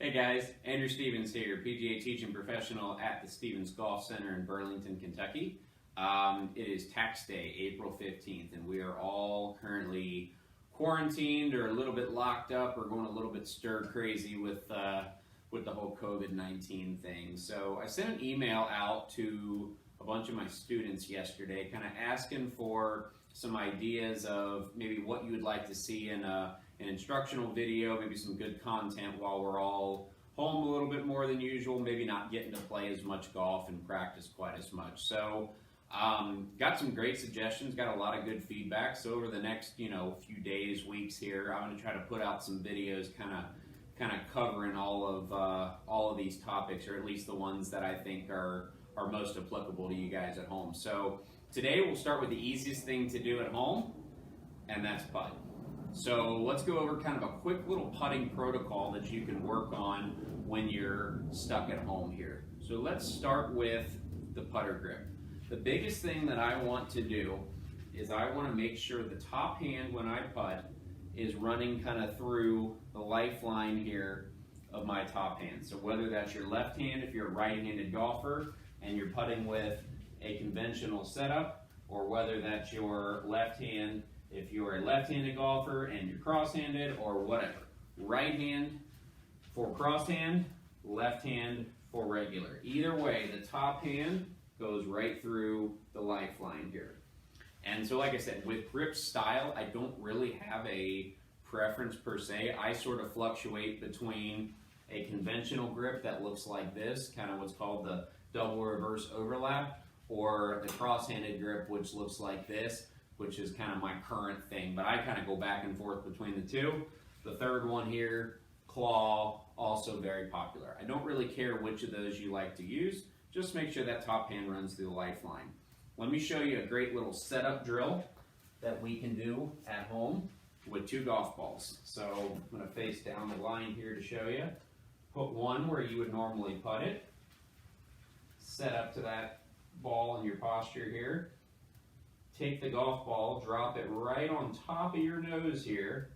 Hey guys, Andrew Stevens here, PGA teaching professional at the Stevens Golf Center in Burlington, Kentucky. It is tax day, April 15th, and we are all currently quarantined or a little bit locked up or going a little bit stir crazy with the whole COVID-19 thing. So I sent an email out to a bunch of my students yesterday, kind of asking for some ideas of maybe what you would like to see in an instructional video, maybe some good content while we're all home a little bit more than usual, maybe not getting to play as much golf and practice quite as much. So got some great suggestions, got a lot of good feedback. So over the next few days, weeks here, I'm going to try to put out some videos kind of covering all of these topics, or at least the ones that I think are most applicable to you guys at home. So today we'll start with the easiest thing to do at home, and that's putt. So let's go over kind of a quick little putting protocol that you can work on when you're stuck at home here. So let's start with the putter grip. The biggest thing that I want to do is I want to make sure the top hand when I putt is running kind of through the lifeline here of my top hand. So whether that's your left hand if you're a right-handed golfer and you're putting with a conventional setup, or whether that's your left hand if you're a left-handed golfer and you're cross-handed, or whatever. Right hand for cross-hand, left hand for regular. Either way, the top hand goes right through the lifeline here. And so like I said, with grip style, I don't really have a preference per se. I sort of fluctuate between a conventional grip that looks like this, kind of what's called the double reverse overlap, or the cross-handed grip, which looks like this, which is kind of my current thing. But I kind of go back and forth between the two. The third one here, claw, also very popular. I don't really care which of those you like to use. Just make sure that top hand runs through the lifeline. Let me show you a great little setup drill that we can do at home with two golf balls. So I'm going to face down the line here to show you. Put one where you would normally putt it. Set up to that ball in your posture here. Take the golf ball, drop it right on top of your nose here,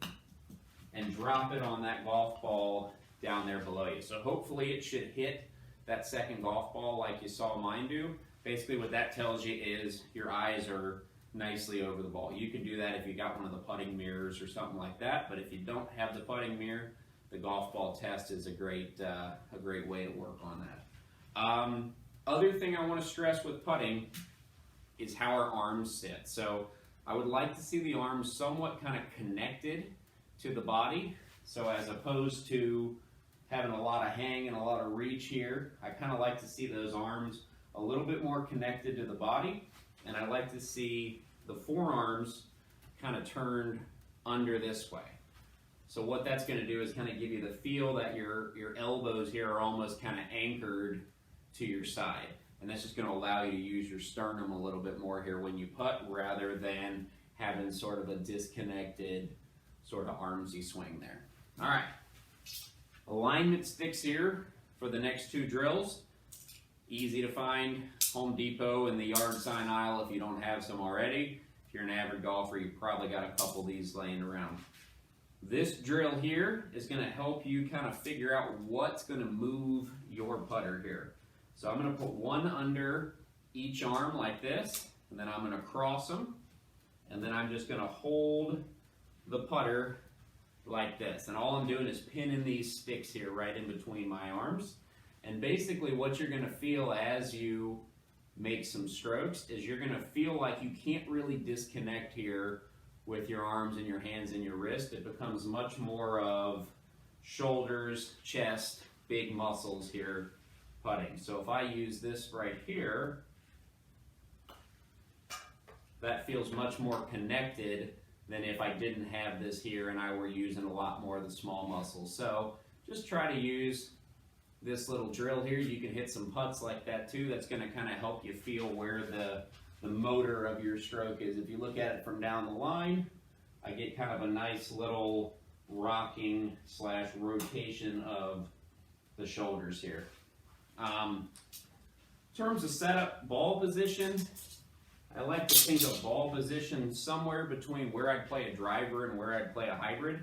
and drop it on that golf ball down there below you. So hopefully it should hit that second golf ball like you saw mine do. Basically what that tells you is your eyes are nicely over the ball. You can do that if you got one of the putting mirrors or something like that, but if you don't have the putting mirror, the golf ball test is a great way to work on that. Other thing I want to stress with putting is how our arms sit. So I would like to see the arms somewhat kind of connected to the body. So as opposed to having a lot of hang and a lot of reach here, I kind of like to see those arms a little bit more connected to the body. And I like to see the forearms kind of turned under this way. So what that's going to do is kind of give you the feel that your elbows here are almost kind of anchored to your side. And that's just going to allow you to use your sternum a little bit more here when you putt, rather than having sort of a disconnected sort of armsy swing there. All right, alignment sticks here for the next two drills. Easy to find, Home Depot in the yard sign aisle if you don't have some already. If you're an avid golfer, you probably got a couple of these laying around. This drill here is going to help you kind of figure out what's going to move your putter here. So I'm going to put one under each arm like this, and then I'm going to cross them, and then I'm just going to hold the putter like this. And all I'm doing is pinning these sticks here right in between my arms. And basically what you're going to feel as you make some strokes is you're going to feel like you can't really disconnect here with your arms and your hands and your wrist. It becomes much more of shoulders, chest, big muscles here putting. So if I use this right here, that feels much more connected than if I didn't have this here and I were using a lot more of the small muscles. So just try to use this little drill here. You can hit some putts like that too. That's going to kind of help you feel where the motor of your stroke is. If you look at it from down the line, I get kind of a nice little rocking / rotation of the shoulders here. In terms of setup, ball position, I like to think of ball position somewhere between where I'd play a driver and where I'd play a hybrid.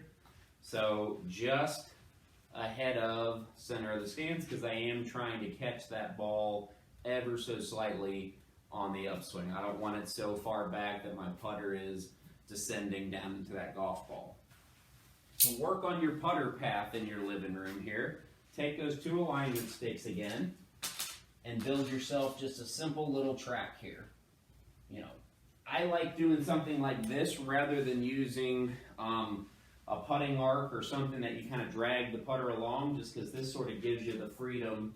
So just ahead of center of the stance because I am trying to catch that ball ever so slightly on the upswing. I don't want it so far back that my putter is descending down into that golf ball. To work on your putter path in your living room here, take those 2 alignment sticks again and build yourself just a simple little track here. You know, I like doing something like this rather than using a putting arc or something that you kind of drag the putter along, just because this sort of gives you the freedom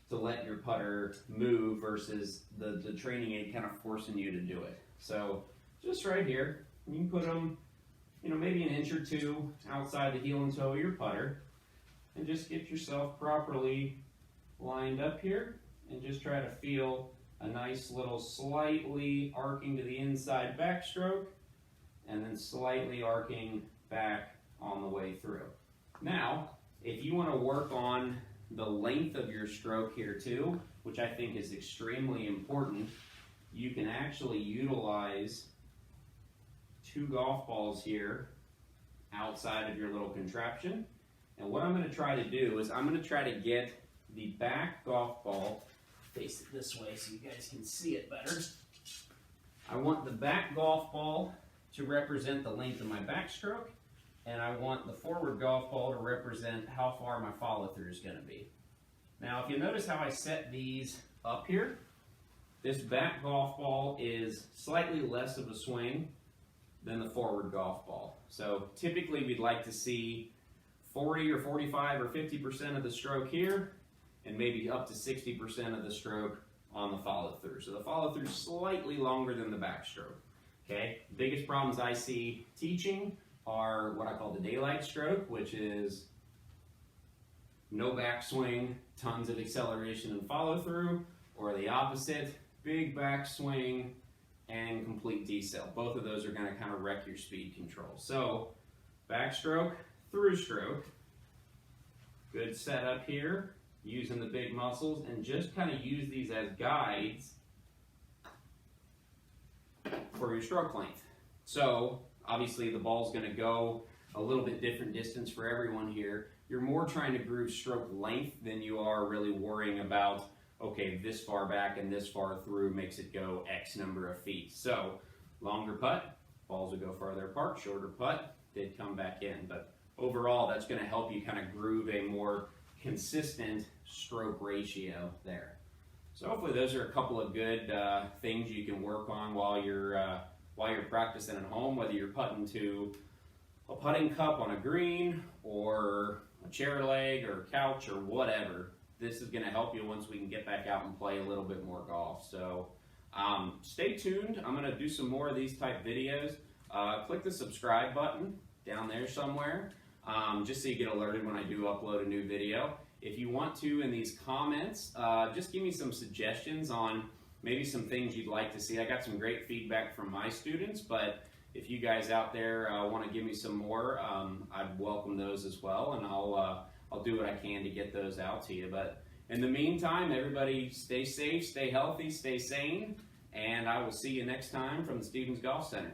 to let your putter move versus the training aid kind of forcing you to do it. So just right here, you can put them, you know, maybe an inch or 2 outside the heel and toe of your putter, and just get yourself properly lined up here, and just try to feel a nice little slightly arcing to the inside backstroke, and then slightly arcing back on the way through. Now, if you want to work on the length of your stroke here too, which I think is extremely important, you can actually utilize 2 golf balls here outside of your little contraption. And what I'm going to try to do is I'm going to try to get the back golf ball, face it this way so you guys can see it better. I want the back golf ball to represent the length of my backstroke, and I want the forward golf ball to represent how far my follow through is going to be. Now, if you notice how I set these up here, this back golf ball is slightly less of a swing than the forward golf ball. So typically we'd like to see 40 or 45 or 50% of the stroke here, and maybe up to 60% of the stroke on the follow through. So the follow through is slightly longer than the backstroke. Okay, biggest problems I see teaching are what I call the daylight stroke, which is no backswing, tons of acceleration and follow through, or the opposite, big backswing and complete decel. Both of those are going to kind of wreck your speed control. So backstroke, through stroke, good setup here, using the big muscles, and just kind of use these as guides for your stroke length. So obviously the ball's going to go a little bit different distance for everyone here. You're more trying to groove stroke length than you are really worrying about, okay, this far back and this far through makes it go X number of feet. So longer putt, balls will go farther apart, shorter putt, they'd come back in. But overall, that's going to help you kind of groove a more consistent stroke ratio there. So hopefully those are a couple of good things you can work on while you're practicing at home, whether you're putting to a putting cup on a green or a chair leg or couch or whatever. This is going to help you once we can get back out and play a little bit more golf. So stay tuned. I'm going to do some more of these type videos. Click the subscribe button down there somewhere, just so you get alerted when I do upload a new video. If you want to, in these comments, just give me some suggestions on maybe some things you'd like to see. I got some great feedback from my students, but if you guys out there want to give me some more, I'd welcome those as well, and I'll do what I can to get those out to you. But in the meantime, everybody stay safe, stay healthy, stay sane, and I will see you next time from the Stevens Golf Center.